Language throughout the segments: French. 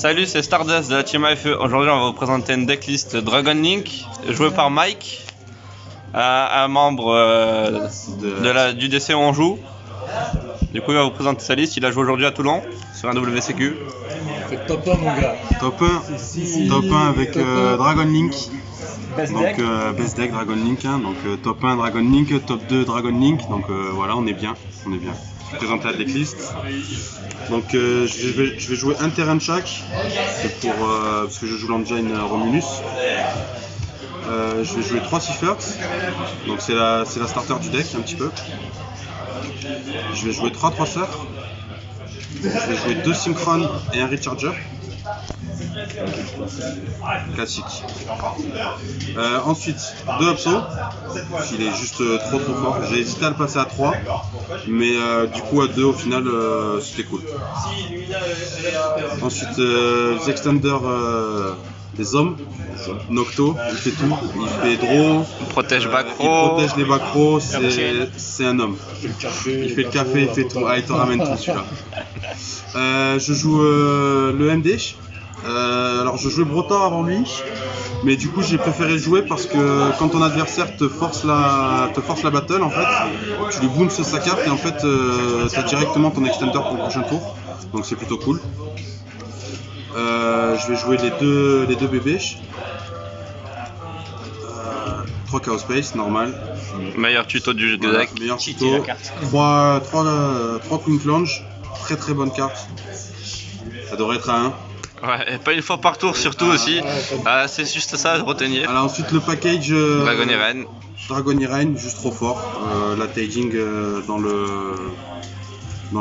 Salut, c'est Stardust de la Team AFE. Aujourd'hui, on va vous présenter une decklist Dragon Link jouée par Mike, un membre du DC où on joue. Du coup, il va vous présenter sa liste. Il a joué aujourd'hui à Toulon sur un WCQ. C'est top 1, mon gars. Top 1 avec Dragon Link. Donc best deck Dragon Link, hein. Donc top 1 Dragon Link, top 2 Dragon Link. Donc voilà, on est bien. Je vais présenter la decklist. Donc je vais jouer un terrain de chaque parce que je joue l'engine Romulus. Je vais jouer 3 Seafers. Donc c'est la starter du deck un petit peu. Je vais jouer 3 Trasseurs. Je vais jouer 2 Synchron et un Recharger. Classique. Ensuite, 2 Abso. Il est juste trop fort. J'ai hésité à le passer à 3. Mais du coup à 2 au final c'était cool. Ensuite les Extender des hommes. Nocto, il fait tout. Il fait draw. Il protège back Il row. protège les back row. C'est un homme. Il fait le café, il fait tout. Ah, il te ramène tout celui-là. Je joue le MD. Alors je jouais Brotor avant lui, mais du coup j'ai préféré le jouer parce que quand ton adversaire te force la battle, en fait, tu lui bounces sa carte et en fait tu as directement ton extender pour le prochain tour, donc c'est plutôt cool. Je vais jouer les deux bébés. 3 Chaos Space, normal. Meilleur tuto du deck. Voilà, meilleur tuto. 3 Queen Plunge, très bonne carte. Ça devrait être à 1. Ouais, et pas une fois par tour surtout aussi. C'est juste ça, retenir. Alors ensuite le package Dragon Irene. Dragon Irene, juste trop fort. La staging dans le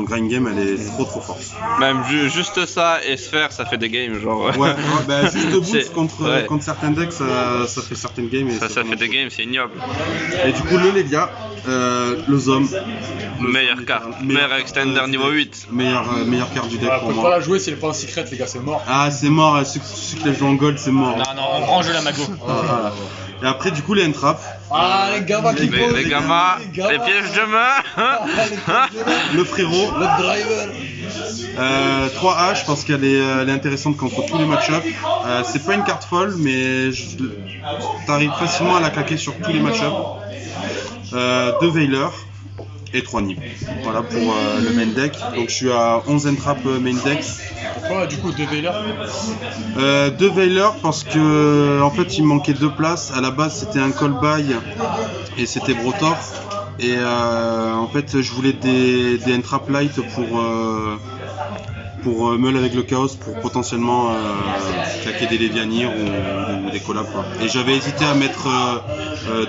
grind game, elle est trop forte. Même juste ça et Sphère, ça fait des games genre. Ouais, bah, juste de boost contre certains decks, ça fait certaines games. Et ça fait des games, c'est ignoble. Et du coup le Lelia, le Zom. Meilleure carte, meilleur extender niveau 8. Meilleure carte du deck pour Faut moi. pas la jouer, c'est le pas en secret, les gars, c'est mort. Ah c'est mort, ceux qui la jouent en gold c'est mort. Non, on range la mago. Voilà. Et après du coup les entraps. Ah, les gammas qui posent. Les gammas, les pièges de main. Le frérot. Le driver. 3 H parce qu'elle est intéressante contre tous les match-ups. C'est pas une carte folle, mais t'arrives facilement à la claquer sur tous les match-ups. 2 Veiler et 3 Nib. Voilà pour le main deck. Donc je suis à 11 entrap main deck. Pourquoi du coup 2 Veiler 2 Veiler parce que en fait il me manquait 2 places. À la base c'était un call buy et c'était Brotor. Et en fait je voulais des entrap light pour meul avec le chaos pour potentiellement claquer des Levianir ou des collabs quoi. Et j'avais hésité à mettre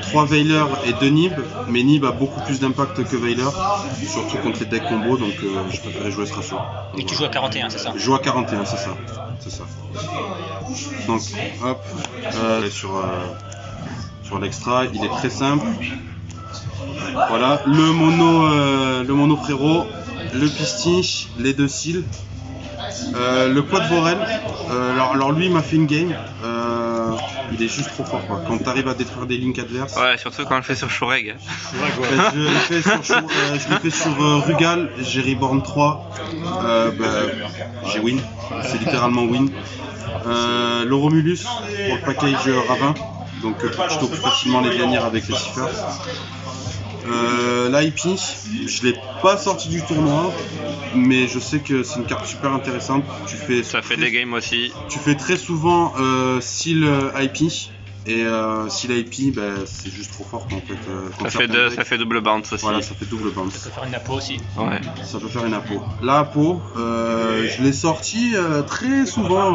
3 Veiler et 2 Nib, mais Nib a beaucoup plus d'impact que Veiler, surtout contre les decks combo, donc je préférais jouer ce ratio. Et tu joues à 41, c'est ça? Je joue à 41, c'est ça. Donc hop, sur l'extra, il est très simple. Voilà, le mono frérot, le pistiche, les 2 cils. Le quad Vorel, alors lui il m'a fait une game, il est juste trop fort quoi. Quand tu arrives à détruire des links adverses. Ouais, surtout quand on le fait sur Shureg. Je le fais sur Rugal, j'ai Reborn 3, j'ai win, c'est littéralement win. Le Romulus pour le package Ravin, donc tu topes plus facilement les Levianir avec les Seafers. L'IP, je l'ai pas sorti du tournoi, mais je sais que c'est une carte super intéressante. Ça fait des games aussi. Tu fais très souvent Seal IP, et Seal IP, c'est juste trop fort en fait. Ça fait double bounce aussi. Voilà, ça fait double bounce. Ça peut faire une apo aussi. Ouais. Ça peut faire une apo. La apo, je l'ai sorti très souvent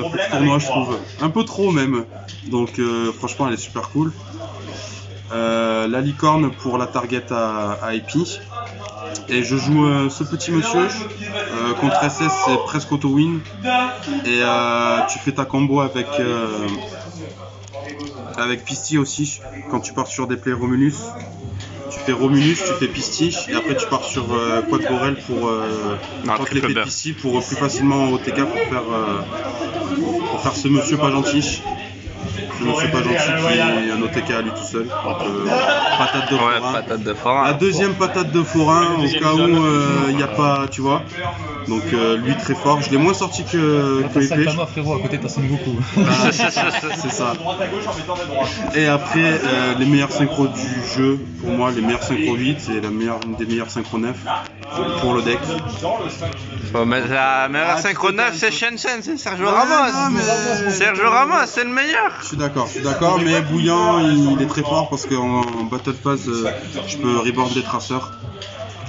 pour le tournoi, je trouve. Un peu trop même. Donc franchement, elle est super cool. La licorne pour la target à IP. Et je joue ce petit monsieur. Contre SS, c'est presque auto-win. Et tu fais ta combo avec Pisti aussi. Quand tu pars sur des plays Romulus, tu fais Romulus, tu fais Pisti. Et après, tu pars sur Quad Vorel pour l'effet de Pisti pour plus facilement OTK pour faire ce monsieur pas gentil. ne suis pas gentil, qui a un OTK à lui tout seul. Donc, patate de Ouais, forain. patate de forain. La deuxième patate de forain, au cas où il n'y a pas, tu vois. Donc lui très fort. Je l'ai moins sorti que T'as épée. Saitama, frérot, à côté t'as Son Goku. C'est ça. Et après, les meilleurs synchros du jeu, pour moi, les meilleurs synchros 8 et une des meilleures synchros 9 pour le deck. Bon, mais la meilleure synchro 9, c'est Shensen, c'est Sergio Ouais, Ramos. non, mais- Sergio Ramos, c'est le meilleur. Je suis d'accord, mais Bouillant, il est très fort parce qu'en Battle Pass, je peux reboard des traceurs.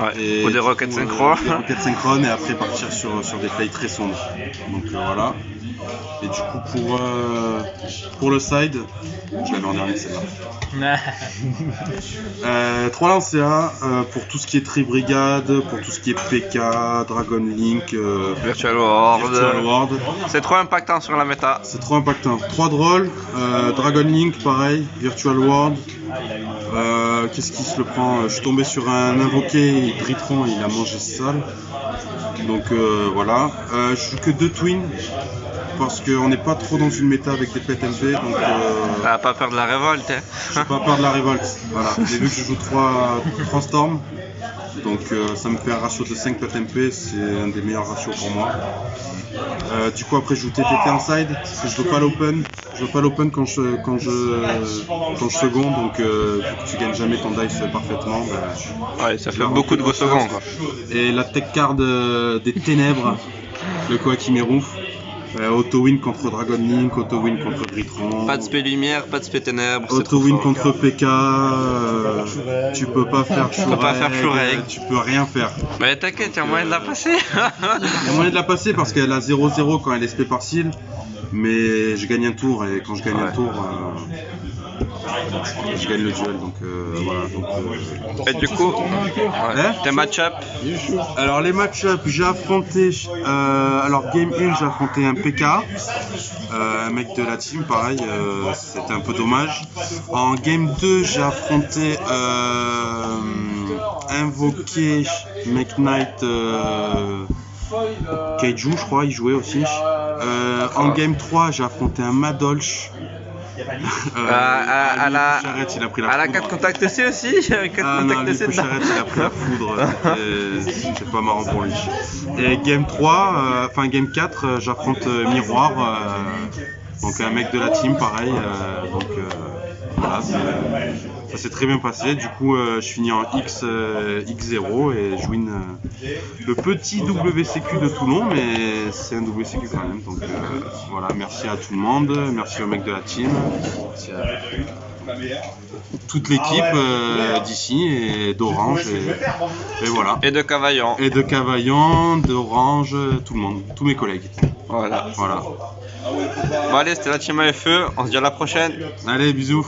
Ouais, ou des roquettes synchro. Des roquettes synchrones et après partir sur des plays très sombres. Donc voilà. Et du coup, pour le side, je l'avais en dernier celle-là. 3 lancers pour tout ce qui est Tri-Brigade, pour tout ce qui est PK, Dragon Link, Virtual World. Virtual World. C'est trop impactant sur la méta. C'est trop impactant. 3 drôles, Dragon Link pareil, Virtual World. Qu'est-ce qui se le prend? Je suis tombé sur un invoqué, et Dritron, il a mangé sale. Donc voilà. Je joue que 2 twins. Parce qu'on n'est pas trop dans une méta avec des pets MP, donc T'as pas peur de la révolte, hein. j'ai pas peur de la révolte. Voilà. J'ai vu que je joue 3 storms, donc ça me fait un ratio de 5 pets MP, c'est un des meilleurs ratios pour moi. Du coup après je joue TTT en side, parce que je veux pas l'open. Je veux pas l'open quand je seconde, donc vu que tu gagnes jamais ton dice parfaitement. Ouais, ça fait beaucoup de go secondes, quoi. Et la tech card des ténèbres, le Kohakimeru. Auto-win contre Dragon Link, auto-win contre Dritron. Pas de spé lumière, pas de spé ténèbres. c'est Auto-win trop fort. contre PK, tu peux pas faire Shureg, tu peux rien faire. Mais t'inquiète, y'a moyen de la passer. Il y a moyen de la passer parce qu'elle a 0-0 quand elle est SP partielle, mais je gagne un tour et quand je gagne un tour, je gagne le duel. Donc voilà. Et du coup, Hein tes match-up. Alors les match-up, j'ai affronté, alors game 1 j'ai affronté un PK, un mec de la team, pareil, c'était un peu dommage. En game 2 j'ai affronté Invoqué, Make Knight, Kaiju je crois, il jouait aussi. En game 3 j'ai affronté un Madolch. À la il a pris la à la foudre. 4 contact C aussi. 4 Ah non, contact lui, C dedans. Poucharette, il a pris la foudre, c'était pas marrant pour lui. Et game 3, enfin game 4, j'affronte Miroir, donc un mec de la team, pareil, donc voilà, ça s'est très bien passé. Du coup, je finis en X0 et je win le petit WCQ de Toulon, mais c'est un WCQ quand même. Donc voilà, merci à tout le monde, merci aux mecs de la team, merci à toute l'équipe d'ici et d'Orange et voilà. Et de Cavaillon. Et de Cavaillon, d'Orange, tout le monde, tous mes collègues. Voilà. Voilà. Bon allez, c'était la team AFE, on se dit à la prochaine. Allez, bisous.